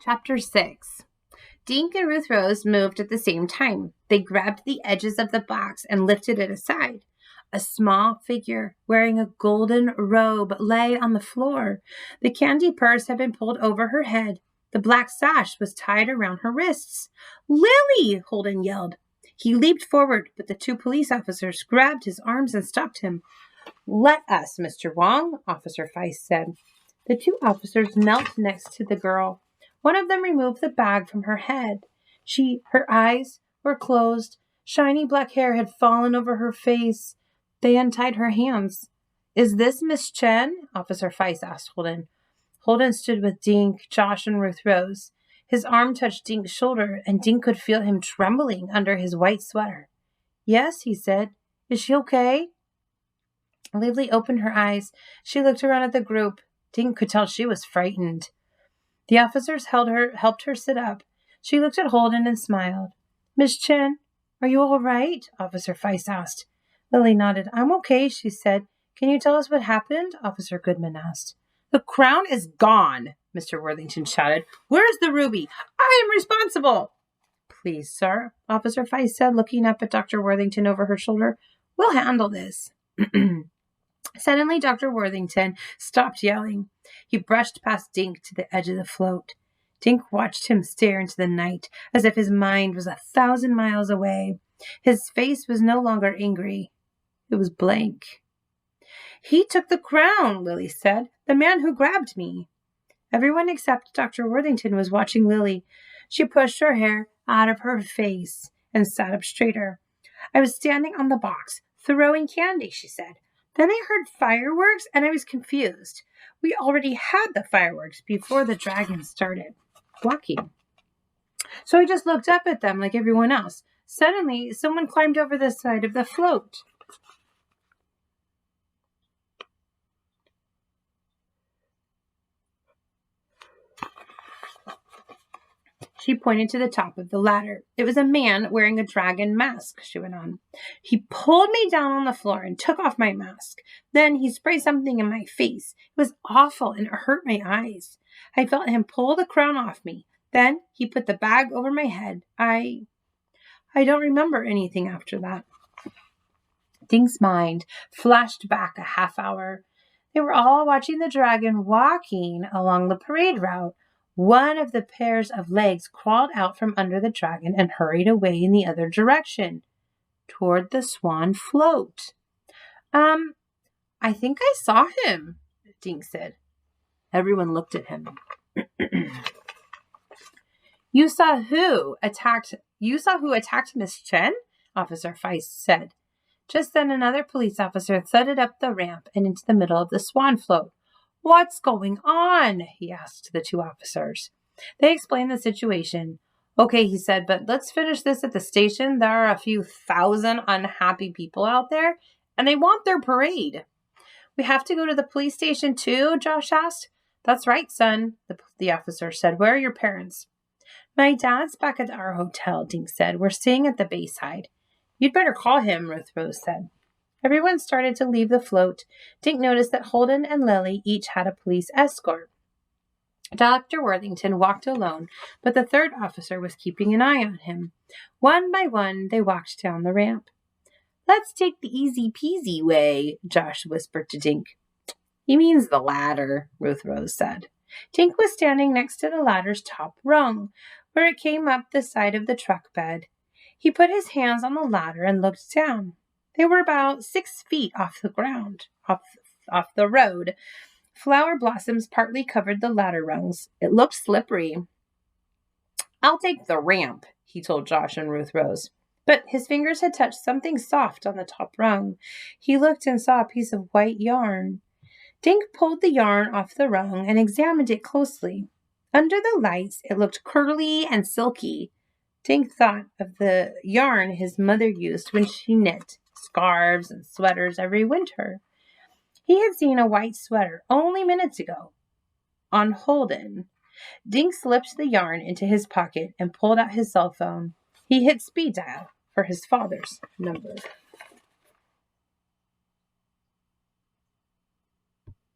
Chapter 6. Dink and Ruth Rose moved at the same time. They grabbed the edges of the box and lifted it aside. A small figure wearing a golden robe lay on the floor. The candy purse had been pulled over her head. The black sash was tied around her wrists. "Lily!" Holden yelled. He leaped forward, but the two police officers grabbed his arms and stopped him. "Let us, Mr. Wong," Officer Feist said. The two officers knelt next to the girl. One of them removed the bag from her head. Her eyes were closed. Shiny black hair had fallen over her face. They untied her hands. "Is this Miss Chen?" Officer Feist asked Holden. Holden stood with Dink, Josh, and Ruth Rose. His arm touched Dink's shoulder, and Dink could feel him trembling under his white sweater. "Yes," he said. "Is she okay?" Lily opened her eyes. She looked around at the group. Dink could tell she was frightened. The officers helped her sit up. She looked at Holden and smiled. "Miss Chen, are you all right?" Officer Feist asked. Lily nodded. "I'm okay," she said. "Can you tell us what happened?" Officer Goodman asked. "The crown is gone," Mr. Worthington shouted. "Where's the ruby? I am responsible." "Please, sir," Officer Feist said, looking up at Dr. Worthington over her shoulder. "We'll handle this." Suddenly, Dr. Worthington stopped yelling. He brushed past Dink to the edge of the float. Dink watched him stare into the night as if his mind was 1,000 miles away. His face was no longer angry. It was blank. "He took the crown," Lily said. "The man who grabbed me." Everyone except Dr. Worthington was watching Lily. She pushed her hair out of her face and sat up straighter. "I was standing on the box, throwing candy," she said. "Then I heard fireworks and I was confused. We already had the fireworks before the dragon started walking. So I just looked up at them like everyone else. Suddenly, someone climbed over the side of the float." She pointed to the top of the ladder. "It was a man wearing a dragon mask," she went on. "He pulled me down on the floor and took off my mask. Then he sprayed something in my face. It was awful and it hurt my eyes. I felt him pull the crown off me. Then he put the bag over my head. I don't remember anything after that." Dink's mind flashed back a half hour. They were all watching the dragon walking along the parade route. One of the pairs of legs crawled out from under the dragon and hurried away in the other direction, toward the swan float. I think I saw him," Dink said. Everyone looked at him. You saw who attacked Miss Chen?" Officer Feist said. Just then another police officer thudded up the ramp and into the middle of the swan float. "What's going on?" he asked the two officers. They explained the situation. "Okay," he said, "but let's finish this at the station. There are a few thousand unhappy people out there, and they want their parade." "We have to go to the police station too?" Josh asked. "That's right, son," the officer said. "Where are your parents?" "My dad's back at our hotel," Dink said. "We're staying at the Bayside." "You'd better call him," Ruth Rose said. Everyone started to leave the float. Dink noticed that Holden and Lily each had a police escort. Dr. Worthington walked alone, but the third officer was keeping an eye on him. One by one, they walked down the ramp. "Let's take the easy-peasy way," Josh whispered to Dink. "He means the ladder," Ruth Rose said. Dink was standing next to the ladder's top rung, where it came up the side of the truck bed. He put his hands on the ladder and looked down. They were about 6 feet off the ground, off the road. Flower blossoms partly covered the ladder rungs. It looked slippery. "I'll take the ramp," he told Josh and Ruth Rose. But his fingers had touched something soft on the top rung. He looked and saw a piece of white yarn. Dink pulled the yarn off the rung and examined it closely. Under the lights, it looked curly and silky. Dink thought of the yarn his mother used when she knit scarves and sweaters every winter. He had seen a white sweater only minutes ago on Holden. Dink slipped the yarn into his pocket and pulled out his cell phone. He hit speed dial for his father's number.